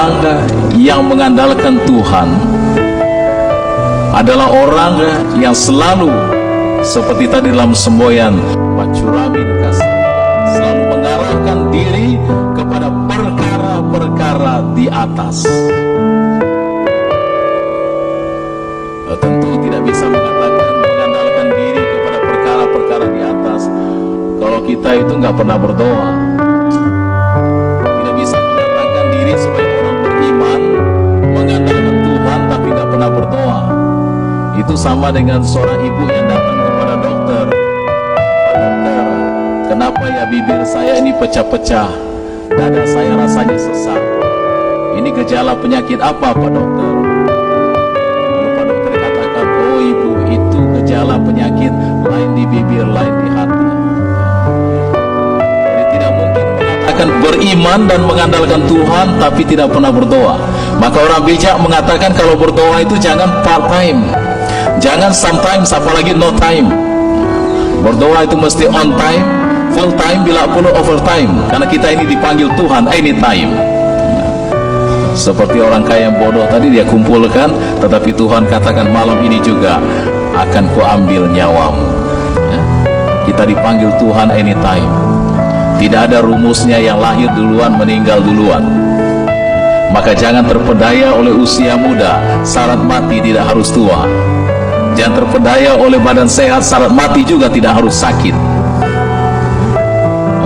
orang yang mengandalkan Tuhan adalah orang yang selalu seperti tadi dalam semboyan Pacuramin kasih, selalu mengarahkan diri kepada perkara-perkara di atas. Tentu tidak bisa mengandalkan diri kepada perkara-perkara di atas kalau kita itu nggak pernah berdoa. Tidak bisa mengatakan diri sebagai orang beriman mengandalkan Tuhan tapi nggak pernah berdoa. Itu sama dengan seorang ibu yang datang kepada dokter. Pak dokter, kenapa ya bibir saya ini pecah-pecah, dada saya rasanya sesak, ini gejala penyakit apa Pak dokter? Lalu Pak dokter katakan, oh ibu, itu gejala penyakit lain di bibir, lain di hati. Jadi tidak mungkin mengatakan beriman dan mengandalkan Tuhan tapi tidak pernah berdoa. Maka orang bijak mengatakan kalau berdoa itu jangan part time, jangan sometimes, apalagi no time. Berdoa itu mesti on time, full time, bila perlu overtime, karena kita ini dipanggil Tuhan anytime. Seperti orang kaya yang bodoh tadi, dia kumpulkan, tetapi Tuhan katakan malam ini juga akan kuambil nyawamu. Kita dipanggil Tuhan anytime. Tidak ada rumusnya yang lahir duluan meninggal duluan. Maka jangan terpedaya oleh usia muda, syarat mati tidak harus tua. Jangan terpedaya oleh badan sehat, syarat mati juga tidak harus sakit.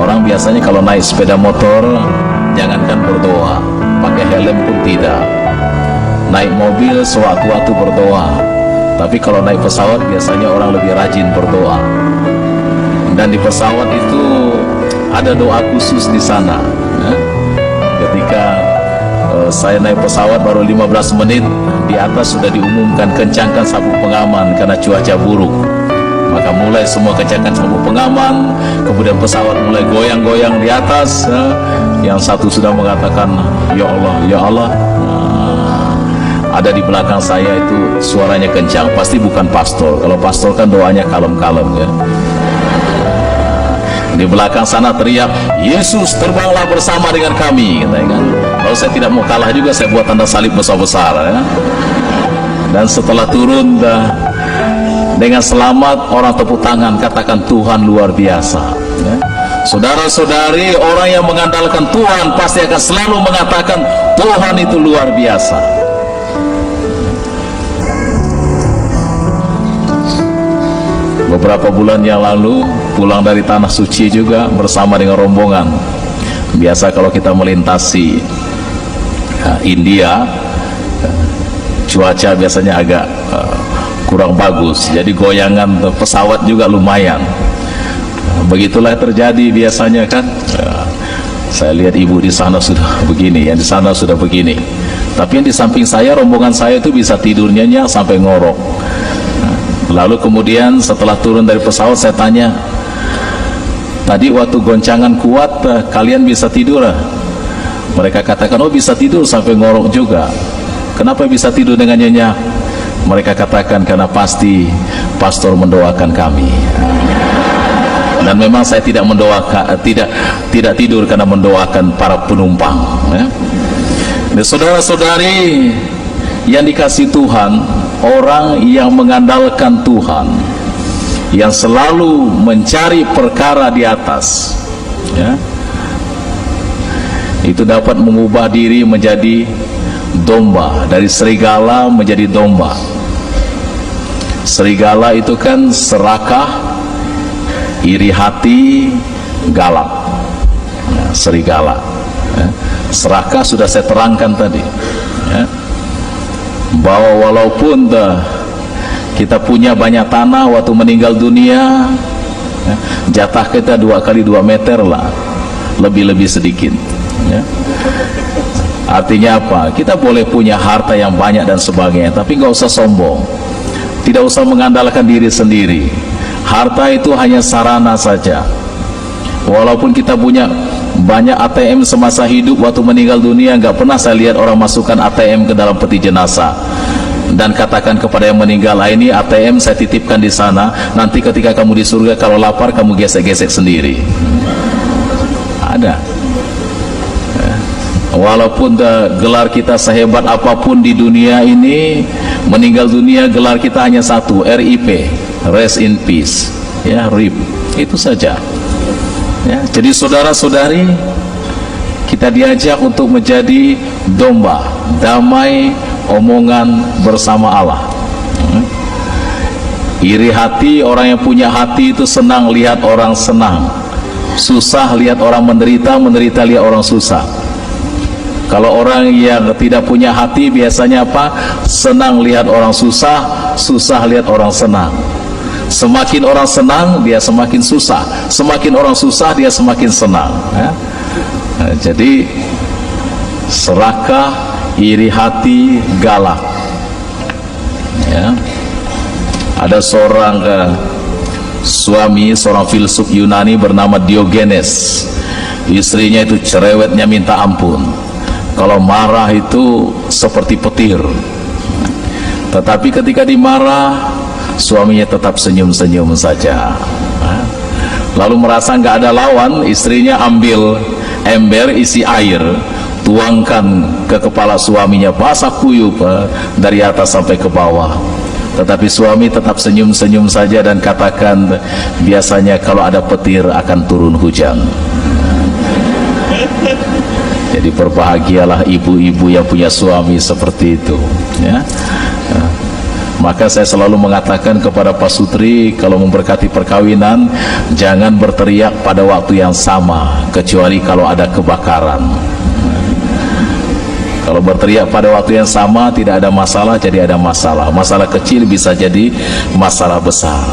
Orang biasanya kalau naik sepeda motor, jangankan berdoa, pakai helm pun tidak. Naik mobil sewaktu-waktu berdoa. Tapi kalau naik pesawat biasanya orang lebih rajin berdoa. Dan di pesawat itu ada doa khusus di sana. Ketika saya naik pesawat baru 15 menit, di atas sudah diumumkan kencangkan sabuk pengaman karena cuaca buruk. Maka mulai semua kencangkan sabuk pengaman, kemudian pesawat mulai goyang-goyang di atas. Yang satu sudah mengatakan, ya Allah, ya Allah. Ada di belakang saya itu suaranya kencang, pasti bukan pastor. Kalau pastor kan doanya kalem-kalem ya. Di belakang sana teriak, Yesus terbanglah bersama dengan kami, kan? Kalau saya tidak mau kalah juga, saya buat tanda salib besar-besar ya. Dan setelah turun dengan selamat, orang tepuk tangan, katakan Tuhan luar biasa ya. Saudara-saudari, orang yang mengandalkan Tuhan pasti akan selalu mengatakan Tuhan itu luar biasa. Beberapa bulan yang lalu pulang dari Tanah Suci juga bersama dengan rombongan. Biasa kalau kita melintasi India, cuaca biasanya agak kurang bagus, jadi goyangan pesawat juga lumayan. Begitulah terjadi biasanya kan. Saya lihat ibu di sana sudah begini, yang di sana sudah begini, tapi yang di samping saya, rombongan saya itu bisa tidur nyenyak sampai ngorok. Lalu kemudian setelah turun dari pesawat saya tanya, tadi waktu goncangan kuat kalian bisa tidur? Mereka katakan, oh bisa tidur sampai ngorok juga. Kenapa bisa tidur dengan nyenyak? Mereka katakan karena pasti pastor mendoakan kami. Dan memang saya tidak mendoakan, tidak tidur karena mendoakan para penumpang ya. Saudara-saudari yang dikasihi Tuhan, orang yang mengandalkan Tuhan, yang selalu mencari perkara di atas ya, itu dapat mengubah diri menjadi domba, dari serigala menjadi domba. Serigala itu kan serakah, iri hati, galak ya, serigala ya. Serakah sudah saya terangkan tadi ya, bahwa walaupun kita punya banyak tanah, waktu meninggal dunia ya, jatah kita 2 kali 2 meter lah, lebih-lebih sedikit ya. Artinya apa? Kita boleh punya harta yang banyak dan sebagainya, tapi nggak usah sombong, tidak usah mengandalkan diri sendiri. Harta itu hanya sarana saja. Walaupun kita punya banyak ATM semasa hidup, waktu meninggal dunia nggak pernah saya lihat orang masukkan ATM ke dalam peti jenazah dan katakan kepada yang meninggal, ini ATM saya titipkan di sana, nanti ketika kamu di surga kalau lapar kamu gesek-gesek sendiri. Ada Walaupun gelar kita sehebat apapun di dunia ini, meninggal dunia gelar kita hanya satu, RIP, rest in peace, ya, RIP, itu saja. Ya, jadi saudara-saudari, kita diajak untuk menjadi domba damai, omongan bersama Allah. Iri hati, orang yang punya hati itu senang lihat orang senang, susah lihat orang menderita, menderita lihat orang susah. Kalau orang yang tidak punya hati biasanya apa? Senang lihat orang susah, susah lihat orang senang. Semakin orang senang, dia semakin susah. Semakin orang susah, dia semakin senang. Ya? Nah, jadi serakah, iri hati, galak. Ya. Ada seorang suami, seorang filsuf Yunani bernama Diogenes. Istrinya itu cerewetnya minta ampun. Kalau marah itu seperti petir. Tetapi ketika dimarah, suaminya tetap senyum-senyum saja. Lalu merasa nggak ada lawan, istrinya ambil ember isi air, tuangkan ke kepala suaminya, basah kuyup dari atas sampai ke bawah. Tetapi suami tetap senyum-senyum saja dan katakan, biasanya kalau ada petir akan turun hujan. Jadi berbahagialah ibu-ibu yang punya suami seperti itu, ya. Maka saya selalu mengatakan kepada Pak Sutri, kalau memberkati perkawinan, jangan berteriak pada waktu yang sama, kecuali kalau ada kebakaran. Kalau berteriak pada waktu yang sama tidak ada masalah, jadi ada masalah. Masalah kecil bisa jadi masalah besar.